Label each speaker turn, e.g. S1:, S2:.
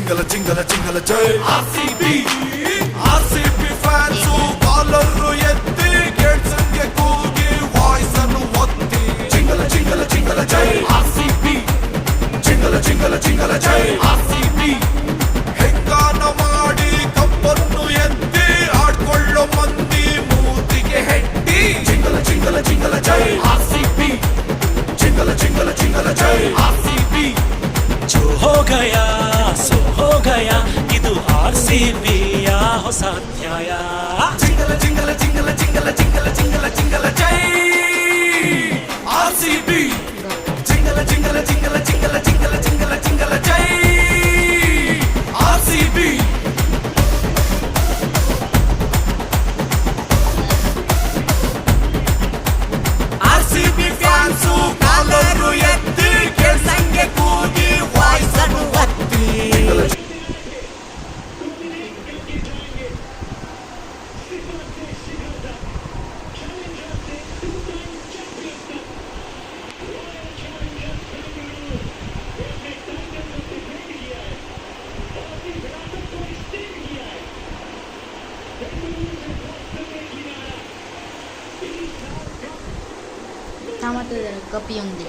S1: చింగల చింగల చింగల జై RCB RCB fans collar ಎತ್ತಿ ಗೆಟ್ಸಂಗೆ ಕೂಗಿ ವಾಯ್ಸ್ ಅನ್ನು ಒತ್ತಿ చింగల చింగల చింగల ಜೈ ಆರ್‌ಸೀಬಿ చింగల చింగల చింగల ಜೈ ಆರ್‌ಸೀಬಿ ಹೆಂಗಾನ ಮಾಡಿ ಕಪ್ಪನ್ನು ಎತ್ತಿ ಆಡ್ಕೊಳ್ಳೋ ಮಂದಿ ಮೂತಿಗೆ ಹೆಟ್ಟಿ చింగల చింగల చింగల ಜೈ ಆರ್‌ಸೀಬಿ చింగల చింగల చింగల ಜೈ ಆರ್‌ಸೀಬಿ
S2: जो हो गया सो हो गया ಇದು ಆರ್‌ಸಿಬಿಯ ಹೊಸ ಅಧ್ಯಾಯ
S1: చింగల చింగల చింగల చింగల చింగల చింగల చింగల జై ఆర్‌సీబీ చింగల చింగల చింగల చింగల చింగల చింగల చింగల జై ఆర్‌సీబీ ఆర్‌సీబీ ఫ్యాన్స్ కాలరు ఎత్తి ಗೆಲ್ಸಂಗೆ ಕೂಗಿ ವಾಯ್ಸ್ ಅನ್ನು ಒತ್ತಿ
S3: Tamat kopi yung di.